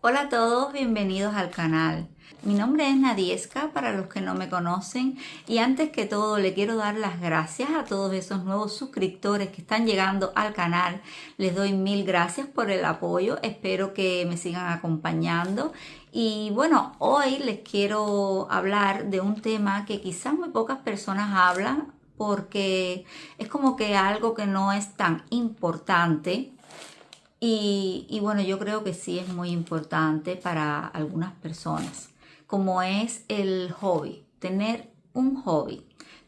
Hola a todos, bienvenidos al canal. Mi nombre es Nadieska para los que no me conocen y antes que todo le quiero dar las gracias a todos esos nuevos suscriptores que están llegando al canal. Les doy mil gracias por el apoyo, espero que me sigan acompañando y bueno, hoy les quiero hablar de un tema que quizás muy pocas personas hablan porque es como que algo que no es tan importante. Y bueno, yo creo que sí es muy importante para algunas personas, como es el hobby, tener un hobby,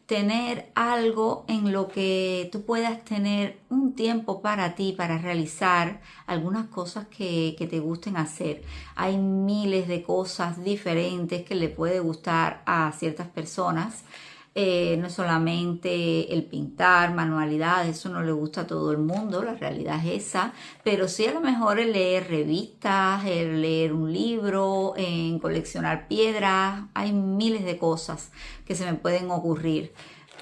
tener algo en lo que tú puedas tener un tiempo para ti, para realizar algunas cosas que te gusten hacer. Hay miles de cosas diferentes que le puede gustar a ciertas personas. No es solamente el pintar, manualidades, eso no le gusta a todo el mundo, la realidad es esa, pero sí a lo mejor el leer revistas, el leer un libro, en coleccionar piedras, hay miles de cosas que se me pueden ocurrir.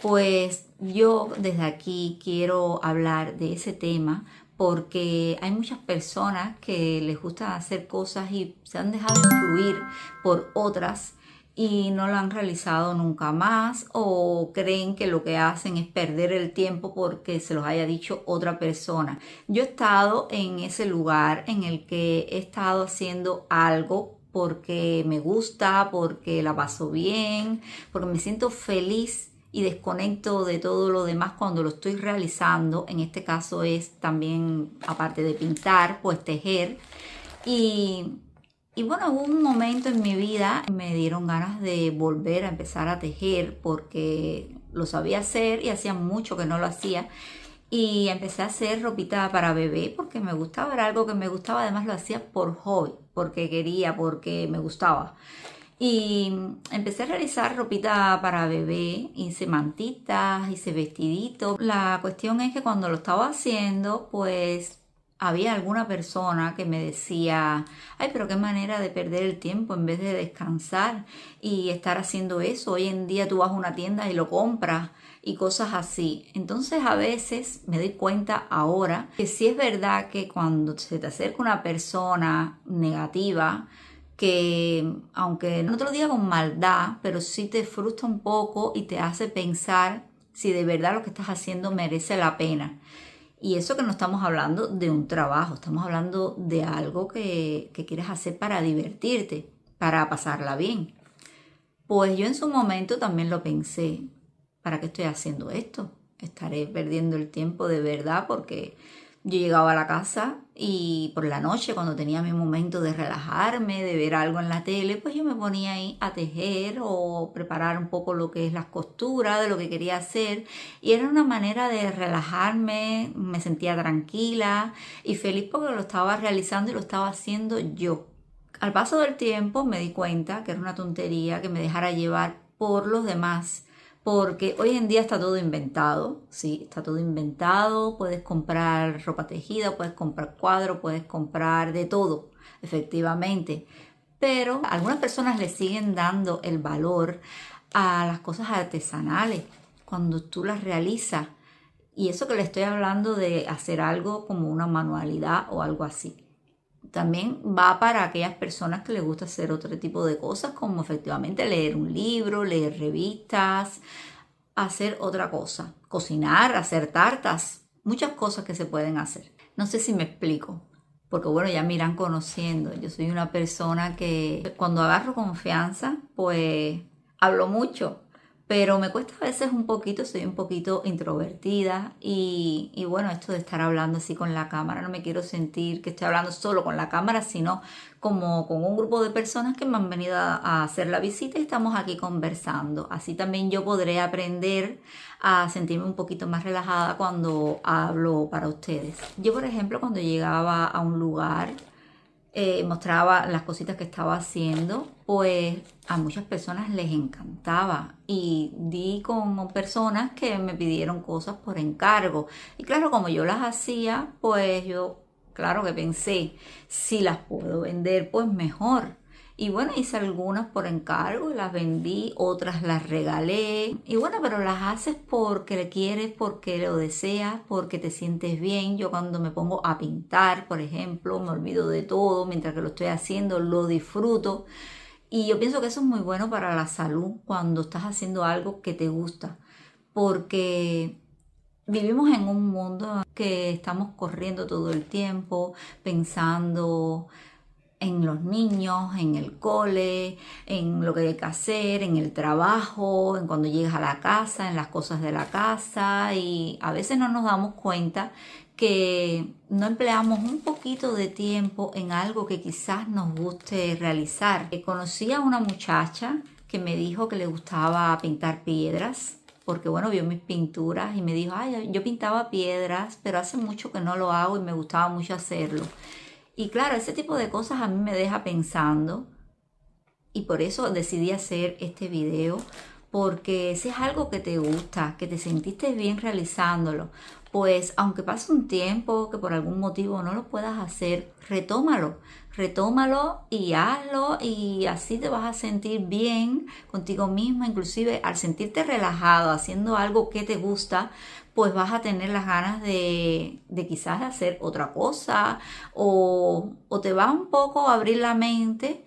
Pues yo desde aquí quiero hablar de ese tema porque hay muchas personas que les gusta hacer cosas y se han dejado influir por otras y no lo han realizado nunca más o creen que lo que hacen es perder el tiempo porque se los haya dicho otra persona. Yo he estado en ese lugar en el que he estado haciendo algo porque me gusta, porque la paso bien, porque me siento feliz y desconecto de todo lo demás cuando lo estoy realizando. En este caso es también, aparte de pintar, pues tejer. Y bueno, hubo un momento en mi vida me dieron ganas de volver a empezar a tejer porque lo sabía hacer y hacía mucho que no lo hacía. Y empecé a hacer ropita para bebé porque me gustaba, era algo que me gustaba, además lo hacía por hobby, porque quería, porque me gustaba. Y empecé a realizar ropita para bebé, hice mantitas, hice vestiditos. La cuestión es que cuando lo estaba haciendo, pues había alguna persona que me decía, ay, pero qué manera de perder el tiempo en vez de descansar y estar haciendo eso. Hoy en día tú vas a una tienda y lo compras y cosas así. Entonces a veces me doy cuenta ahora que sí es verdad que cuando se te acerca una persona negativa, que aunque no te lo diga con maldad, pero sí te frustra un poco y te hace pensar si de verdad lo que estás haciendo merece la pena. Y eso que no estamos hablando de un trabajo, estamos hablando de algo que quieres hacer para divertirte, para pasarla bien. Pues yo en su momento también lo pensé, ¿para qué estoy haciendo esto? Estaré perdiendo el tiempo de verdad porque yo llegaba a la casa y por la noche cuando tenía mi momento de relajarme, de ver algo en la tele, pues yo me ponía ahí a tejer o preparar un poco lo que es las costuras de lo que quería hacer y era una manera de relajarme, me sentía tranquila y feliz porque lo estaba realizando y lo estaba haciendo yo. Al paso del tiempo me di cuenta que era una tontería que me dejara llevar por los demás, porque hoy en día está todo inventado, sí, está todo inventado, puedes comprar ropa tejida, puedes comprar cuadros, puedes comprar de todo, efectivamente, pero algunas personas le siguen dando el valor a las cosas artesanales cuando tú las realizas, y eso que le estoy hablando de hacer algo como una manualidad o algo así. También va para aquellas personas que les gusta hacer otro tipo de cosas, como efectivamente leer un libro, leer revistas, hacer otra cosa, cocinar, hacer tartas, muchas cosas que se pueden hacer. No sé si me explico, porque bueno, ya me irán conociendo. Yo soy una persona que cuando agarro confianza, pues hablo mucho, pero me cuesta a veces un poquito, soy un poquito introvertida y bueno, esto de estar hablando así con la cámara, no me quiero sentir que estoy hablando solo con la cámara, sino como con un grupo de personas que me han venido a hacer la visita y estamos aquí conversando. Así también yo podré aprender a sentirme un poquito más relajada cuando hablo para ustedes. Yo, por ejemplo, cuando llegaba a un lugar, mostraba las cositas que estaba haciendo, pues a muchas personas les encantaba y di con personas que me pidieron cosas por encargo y claro, como yo las hacía, pues yo claro que pensé, si las puedo vender pues mejor Y bueno, hice algunas por encargo y las vendí, otras las regalé. Y bueno, pero las haces porque le quieres, porque lo deseas, porque te sientes bien. Yo cuando me pongo a pintar, por ejemplo, me olvido de todo mientras que lo estoy haciendo, lo disfruto. Y yo pienso que eso es muy bueno para la salud cuando estás haciendo algo que te gusta, porque vivimos en un mundo que estamos corriendo todo el tiempo, pensando en los niños, en el cole, en lo que hay que hacer, en el trabajo, en cuando llegas a la casa, en las cosas de la casa, y a veces no nos damos cuenta que no empleamos un poquito de tiempo en algo que quizás nos guste realizar. Conocí a una muchacha que me dijo que le gustaba pintar piedras, porque bueno, vio mis pinturas y me dijo, ay, yo pintaba piedras, pero hace mucho que no lo hago y me gustaba mucho hacerlo. Y claro, ese tipo de cosas a mí me deja pensando y por eso decidí hacer este video, porque si es algo que te gusta, que te sentiste bien realizándolo, pues aunque pase un tiempo que por algún motivo no lo puedas hacer, retómalo y hazlo y así te vas a sentir bien contigo mismo, inclusive al sentirte relajado haciendo algo que te gusta, pues vas a tener las ganas de quizás hacer otra cosa o te va un poco a abrir la mente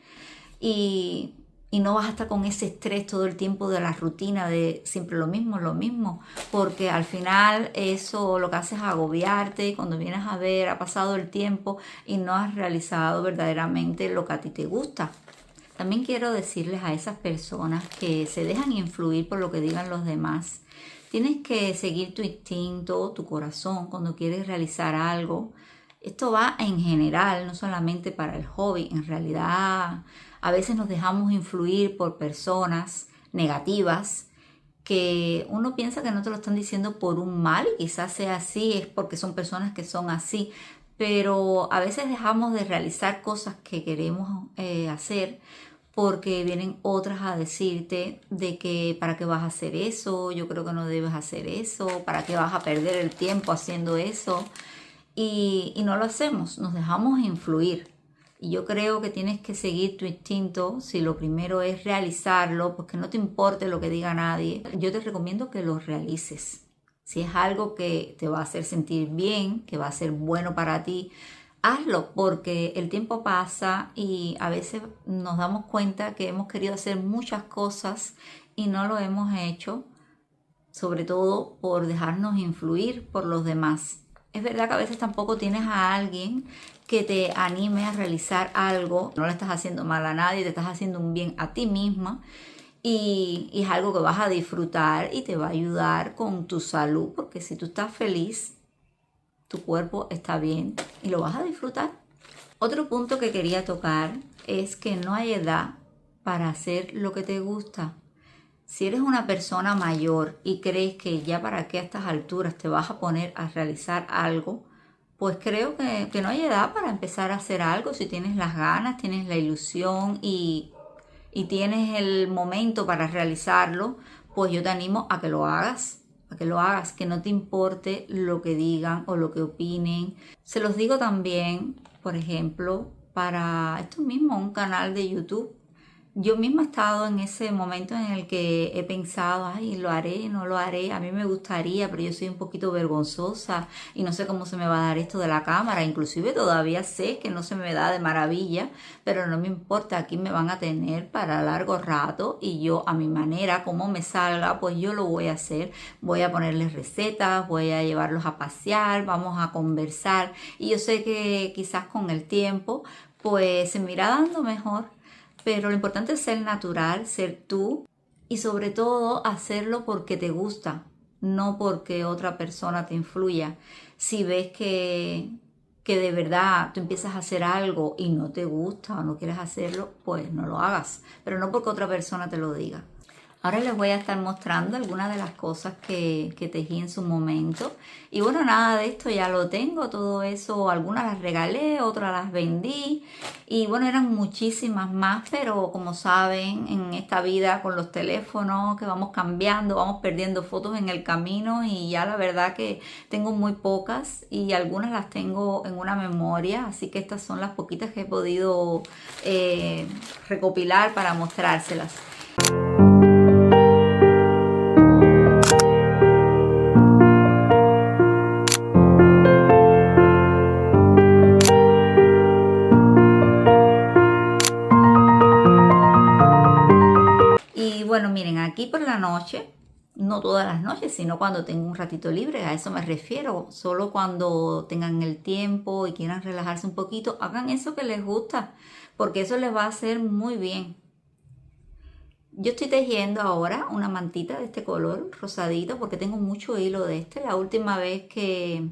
y, y no vas a estar con ese estrés todo el tiempo de la rutina de siempre lo mismo, porque al final eso lo que hace es agobiarte y cuando vienes a ver ha pasado el tiempo y no has realizado verdaderamente lo que a ti te gusta. También quiero decirles a esas personas que se dejan influir por lo que digan los demás. Tienes que seguir tu instinto, tu corazón cuando quieres realizar algo. Esto va en general, no solamente para el hobby. En realidad, a veces nos dejamos influir por personas negativas que uno piensa que no te lo están diciendo por un mal, y quizás sea así, es porque son personas que son así, pero a veces dejamos de realizar cosas que queremos hacer porque vienen otras a decirte de que para qué vas a hacer eso, yo creo que no debes hacer eso, para qué vas a perder el tiempo haciendo eso y no lo hacemos, nos dejamos influir. Y yo creo que tienes que seguir tu instinto. Si lo primero es realizarlo, pues que no te importe lo que diga nadie, yo te recomiendo que lo realices. Si es algo que te va a hacer sentir bien, que va a ser bueno para ti, hazlo, porque el tiempo pasa y a veces nos damos cuenta que hemos querido hacer muchas cosas y no lo hemos hecho, sobre todo por dejarnos influir por los demás. Es verdad que a veces tampoco tienes a alguien que te anime a realizar algo, no le estás haciendo mal a nadie, te estás haciendo un bien a ti misma y es algo que vas a disfrutar y te va a ayudar con tu salud, porque si tú estás feliz, tu cuerpo está bien y lo vas a disfrutar. Otro punto que quería tocar es que no hay edad para hacer lo que te gusta. Si eres una persona mayor y crees que ya para qué a estas alturas te vas a poner a realizar algo, pues creo que no hay edad para empezar a hacer algo. Si tienes las ganas, tienes la ilusión y tienes el momento para realizarlo, pues yo te animo a que lo hagas. Que no te importe lo que digan o lo que opinen. Se los digo también, por ejemplo, para esto mismo, un canal de YouTube. Yo misma he estado en ese momento en el que he pensado, ay, lo haré, no lo haré, a mí me gustaría, pero yo soy un poquito vergonzosa y no sé cómo se me va a dar esto de la cámara, inclusive todavía sé que no se me da de maravilla, pero no me importa, aquí me van a tener para largo rato y yo a mi manera, como me salga, pues yo lo voy a hacer, voy a ponerles recetas, voy a llevarlos a pasear, vamos a conversar y yo sé que quizás con el tiempo pues se me irá dando mejor. Pero lo importante es ser natural, ser tú y sobre todo hacerlo porque te gusta, no porque otra persona te influya. Si ves que de verdad tú empiezas a hacer algo y no te gusta o no quieres hacerlo, pues no lo hagas, pero no porque otra persona te lo diga. Ahora les voy a estar mostrando algunas de las cosas que tejí en su momento. Y bueno, nada de esto ya lo tengo, todo eso, algunas las regalé, otras las vendí. Y bueno, eran muchísimas más, pero como saben, en esta vida con los teléfonos que vamos cambiando, vamos perdiendo fotos en el camino y ya la verdad que tengo muy pocas y algunas las tengo en una memoria. Así que estas son las poquitas que he podido recopilar para mostrárselas. Bueno, miren, aquí por la noche, no todas las noches, sino cuando tengo un ratito libre, a eso me refiero, solo cuando tengan el tiempo y quieran relajarse un poquito, hagan eso que les gusta, porque eso les va a hacer muy bien. Yo estoy tejiendo ahora una mantita de este color rosadito porque tengo mucho hilo de este. La última vez que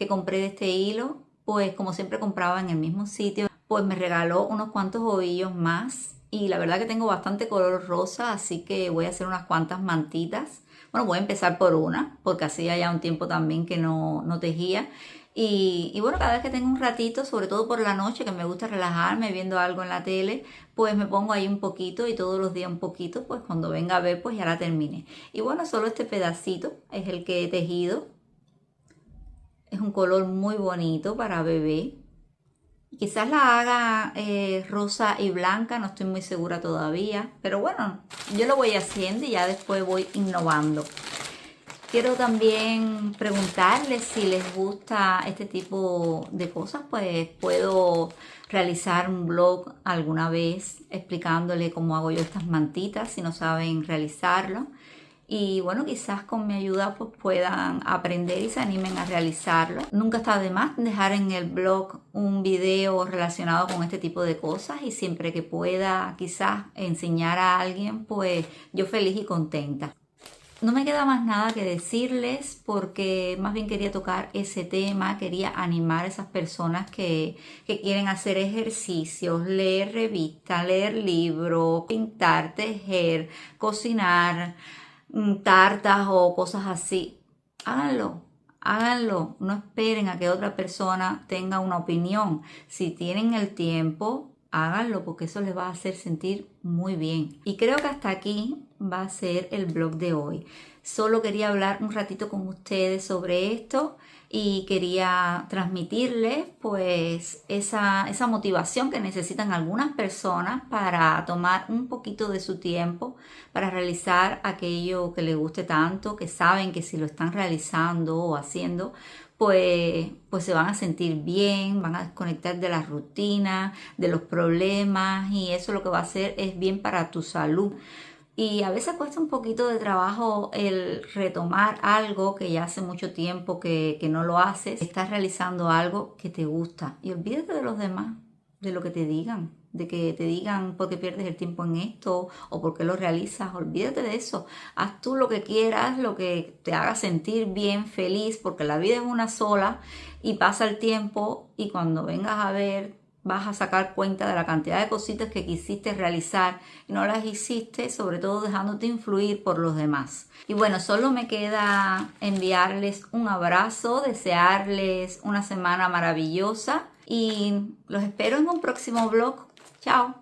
compré de este hilo, pues como siempre compraba en el mismo sitio, pues me regaló unos cuantos ovillos más. Y la verdad que tengo bastante color rosa, así que voy a hacer unas cuantas mantitas. Bueno, voy a empezar por una, porque hacía ya un tiempo también que no tejía. Y bueno, cada vez que tengo un ratito, sobre todo por la noche, que me gusta relajarme viendo algo en la tele, pues me pongo ahí un poquito y todos los días un poquito, pues cuando venga a ver, pues ya la terminé. Y bueno, solo este pedacito es el que he tejido. Es un color muy bonito para bebé. Quizás la haga rosa y blanca, no estoy muy segura todavía, pero bueno, yo lo voy haciendo y ya después voy innovando. Quiero también preguntarles si les gusta este tipo de cosas, pues puedo realizar un blog alguna vez explicándole cómo hago yo estas mantitas si no saben realizarlo. Y bueno, quizás con mi ayuda pues puedan aprender y se animen a realizarlo. Nunca está de más dejar en el blog un video relacionado con este tipo de cosas y siempre que pueda quizás enseñar a alguien, pues yo feliz y contenta. No me queda más nada que decirles porque más bien quería tocar ese tema, quería animar a esas personas que quieren hacer ejercicios, leer revistas, leer libros, pintar, tejer, cocinar, tartas o cosas así. Háganlo, no esperen a que otra persona tenga una opinión. Si tienen el tiempo, háganlo porque eso les va a hacer sentir muy bien. Y creo que hasta aquí va a ser el blog de hoy. Solo quería hablar un ratito con ustedes sobre esto y quería transmitirles pues esa motivación que necesitan algunas personas para tomar un poquito de su tiempo para realizar aquello que les guste tanto, que saben que si lo están realizando o haciendo pues se van a sentir bien, van a desconectar de la rutina, de los problemas y eso lo que va a hacer es bien para tu salud. Y a veces cuesta un poquito de trabajo el retomar algo que ya hace mucho tiempo que no lo haces. Estás realizando algo que te gusta y olvídate de los demás, de lo que te digan, de que te digan por qué pierdes el tiempo en esto o por qué lo realizas. Olvídate de eso. Haz tú lo que quieras, lo que te haga sentir bien, feliz, porque la vida es una sola y pasa el tiempo y cuando vengas a ver vas a sacar cuenta de la cantidad de cositas que quisiste realizar y no las hiciste, sobre todo dejándote influir por los demás. Y bueno, solo me queda enviarles un abrazo, desearles una semana maravillosa y los espero en un próximo vlog. Chao.